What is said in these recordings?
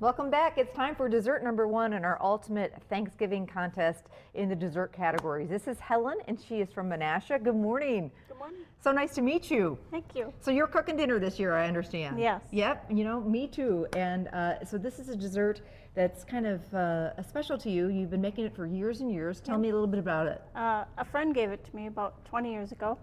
Welcome back. It's time for dessert number 1 in our ultimate Thanksgiving contest in the dessert categories. This is Helen, and she is from Menasha. Good morning. Good morning. So nice to meet you. Thank you. So you're cooking dinner this year, I understand. Yes. Yep, you know, me too. And so this is a dessert that's kind of special to you. You've been making it for years and years. Tell me a little bit about it. A friend gave it to me about 20 years ago,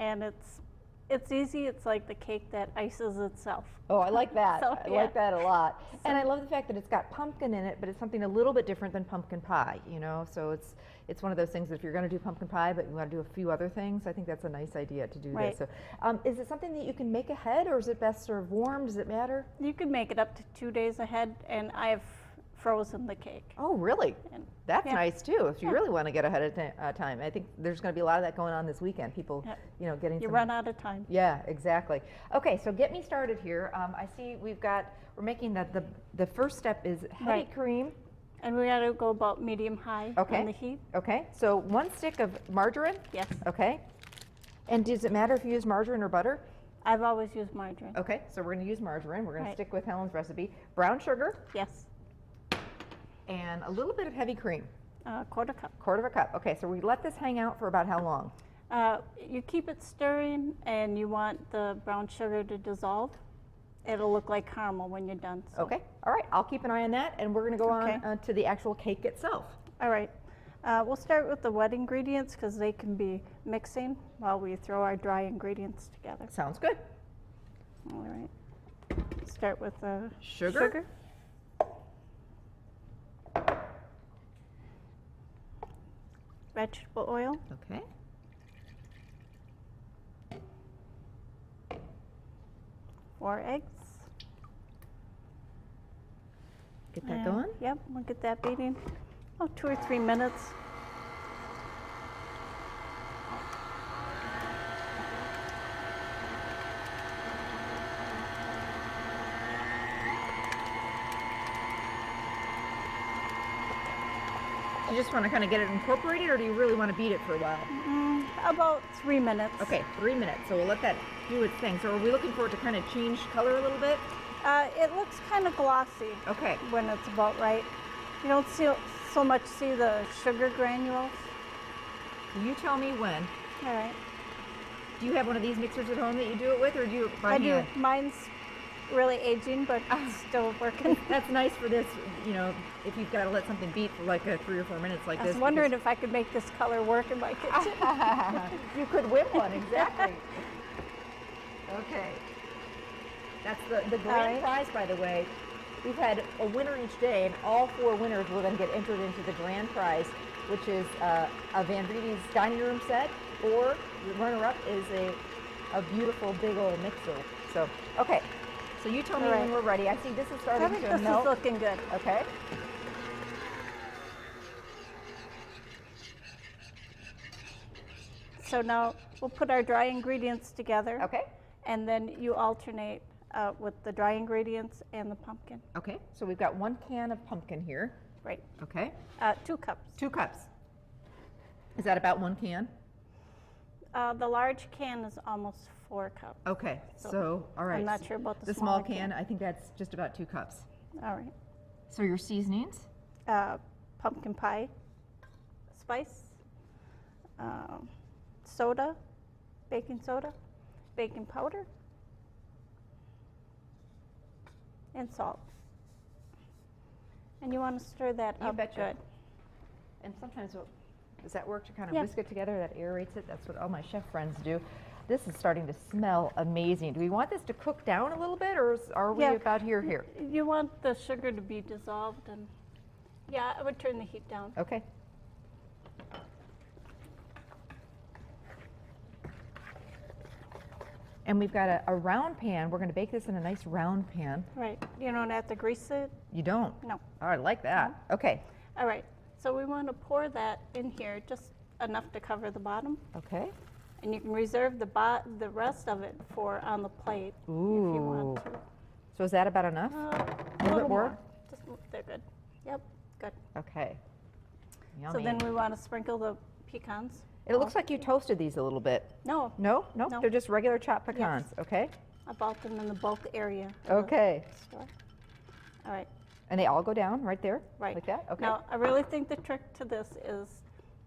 and it's easy. It's like the cake that ices itself. Oh, I like that. So, I yeah. like that a lot. And I love the fact that it's got pumpkin in it, but it's something a little bit different than pumpkin pie, you know? So it's one of those things that if you're going to do pumpkin pie, but you want to do a few other things, I think that's a nice idea to do Right. this. So is it something that you can make ahead, or is it best served warm? Does it matter? You can make it up to 2 days ahead, and I have frozen the cake. Oh, really? And That's yeah. nice too, if you Yeah. really want to get ahead of time. I think there's going to be a lot of that going on this weekend. People, Yeah. you know, getting You some. run out of time. Yeah, exactly. Okay, so get me started here. I see we're making the first step is heavy Right. cream. And we got to go about medium-high Okay. on the heat. Okay, so 1 stick of margarine. Yes. Okay. And does it matter if you use margarine or butter? I've always used margarine. Okay, so we're going to use margarine. We're going to Right. stick with Helen's recipe. Brown sugar Yes. and a little bit of heavy cream. Quarter cup. 1/4 cup. Okay, so we let this hang out for about how long? You keep it stirring, and you want the brown sugar to dissolve. It'll look like caramel when you're done. So. Okay, all right, I'll keep an eye on that, and we're going to go Okay. on to the actual cake itself. All right. We'll start with the wet ingredients because they can be mixing while we throw our dry ingredients together. Sounds good. All right. Start with the Sugar. Vegetable oil. Okay. Four eggs. Get that And- going. Yep, we'll get that beating. Oh, 2 or 3 minutes. Do you just want to kind of get it incorporated, or do you really want to beat it for a while? About 3 minutes. Okay, 3 minutes, so we'll let that do its thing. So are we looking for it to kind of change color a little bit? It looks kind of glossy Okay. when it's about right. You don't so much see the sugar granules. You tell me when. All right. Do you have one of these mixers at home that you do it with, or do you by I do. hand? Mine's really aging, but still working. That's nice for this, you know, if you've got to let something beat for like 3 or 4 minutes like I this. was wondering if I could make this color work in my kitchen. You could win one, exactly. Okay. That's the grand right. prize, by the way. We've had a winner each day, and all 4 winners will then get entered into the grand prize, which is a Van Reedy's dining room set, or the runner-up is a beautiful big old mixer. So, okay. So you tell me All right. when we're ready. I see this is I starting think to this melt. is looking good. Okay. So now we'll put our dry ingredients together. Okay. And then you alternate with the dry ingredients and the pumpkin. Okay. So we've got 1 can of pumpkin here. Right. Okay. 2 cups. 2 cups. Is that about 1 can? The large can is almost 4 cups. Okay. So, So, all right. I'm not sure about the small smaller can, can. I think that's just about 2 cups. All right. So your seasonings? Pumpkin pie spice, soda, baking powder, and salt. And you want to stir that You up betcha. good. And sometimes, does that work to kind of Yeah. whisk it together? That aerates it? That's what all my chef friends do. This is starting to smell amazing. Do we want this to cook down a little bit, or are we Yeah. about here? You want the sugar to be dissolved, and yeah, I would turn the heat down. Okay. And we've got a round pan. We're going to bake this in a nice round pan. Right. You don't have to grease it. You don't? No. Oh, I like that. Okay. All right. So we want to pour that in here, just enough to cover the bottom, Okay. and you can reserve the rest of it for on the plate if you want to. So is that about enough? A little little more? more. Just they're good. Yep. Good. Okay. So Yummy. then we want to sprinkle the pecans. It looks like you toasted these a little bit. No, No? No? No. They're just regular chopped pecans. Okay. I bought them in the bulk area. of the Okay. store. All right. And they all go down right there? Right. Like that? Okay. Now, I really think the trick to this is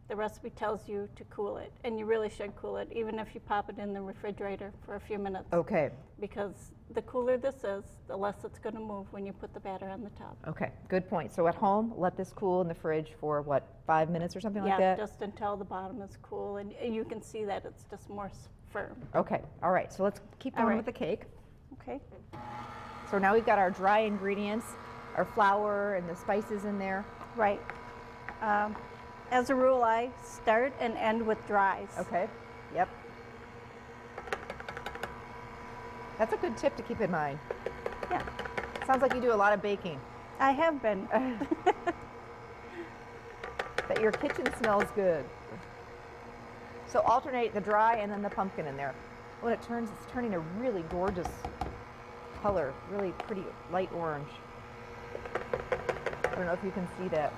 the recipe tells you to cool it, and you really should cool it, even if you pop it in the refrigerator for a few minutes. Okay. Because the cooler this is, the less it's going to move when you put the batter on the top. Okay, good point. So at home, let this cool in the fridge for what, 5 minutes or something like Yeah, that? just until the bottom is cool, and you can see that it's just more firm. Okay, all right. So let's keep All going right. with the cake. Okay. So now we've got our dry ingredients, our flour and the spices in there. Right. As a rule, I start and end with dries. Okay, yep. That's a good tip to keep in mind. Yeah, Sounds like you do a lot of baking. I have been. That your kitchen smells good. So alternate the dry and then the pumpkin in there. When it turns, it's turning a really gorgeous color, really pretty light orange. I don't know if you can see that.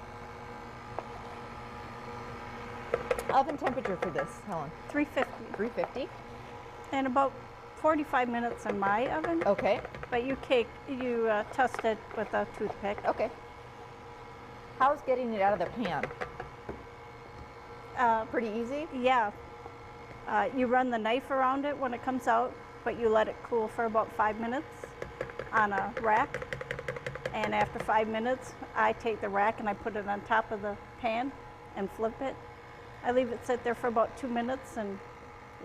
Oven temperature for this, Helen? 350. 350. And about 45 minutes in my oven, Okay, but you test it with a toothpick. okay. How's getting it out of the pan? Pretty easy? Yeah. You run the knife around it when it comes out, but you let it cool for about 5 minutes on a rack. And after 5 minutes, I take the rack and I put it on top of the pan and flip it. I leave it sit there for about 2 minutes and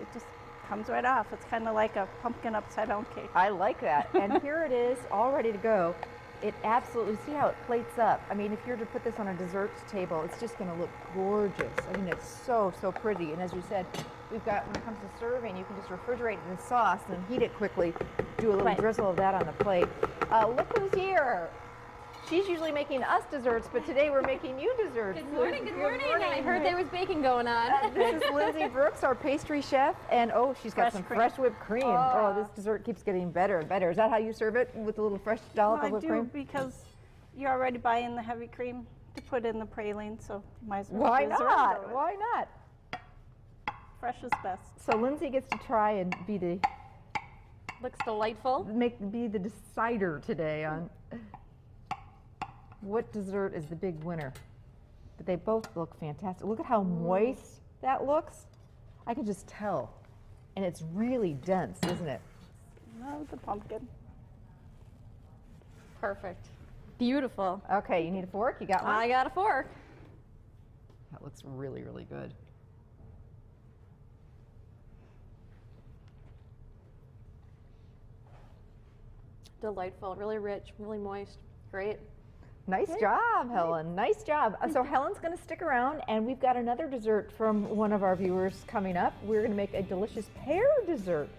it just comes right off. It's kind of like a pumpkin upside down cake. I like that. And here it is, all ready to go. It absolutely, see how it plates up. I mean, if you were to put this on a desserts table, it's just going to look gorgeous. I mean, it's so, so pretty. And as you said, we've got, when it comes to serving, you can just refrigerate the sauce and heat it quickly. Do a little Right. drizzle of that on the plate. Look who's here. She's usually making us desserts, but today we're making you desserts. Good morning, good morning. I heard there was baking going on. This is Lindsay Brooks, our pastry chef, and oh, she's got Fresh some cream. fresh whipped cream. Oh, this dessert keeps getting better and better. Is that how you serve it, with a little fresh dollop Well, of I whipped do cream? because you're already buying the heavy cream to put in the praline, so you might as well Why use the rest not? of it. Why not? Fresh is best. So Lindsay gets to try and be the Looks delightful. be the decider today on what dessert is the big winner. But they both look fantastic. Look at how moist that looks. I can just tell. And it's really dense, isn't it? No, the pumpkin. Perfect. Beautiful. Okay, you need a fork? You got one? I got a fork. That looks really, really good. Delightful. Really rich, really moist. Great. Nice job, Helen. Nice job. So Helen's going to stick around, and we've got another dessert from one of our viewers coming up. We're going to make a delicious pear dessert,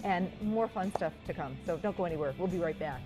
and more fun stuff to come. So don't go anywhere. We'll be right back.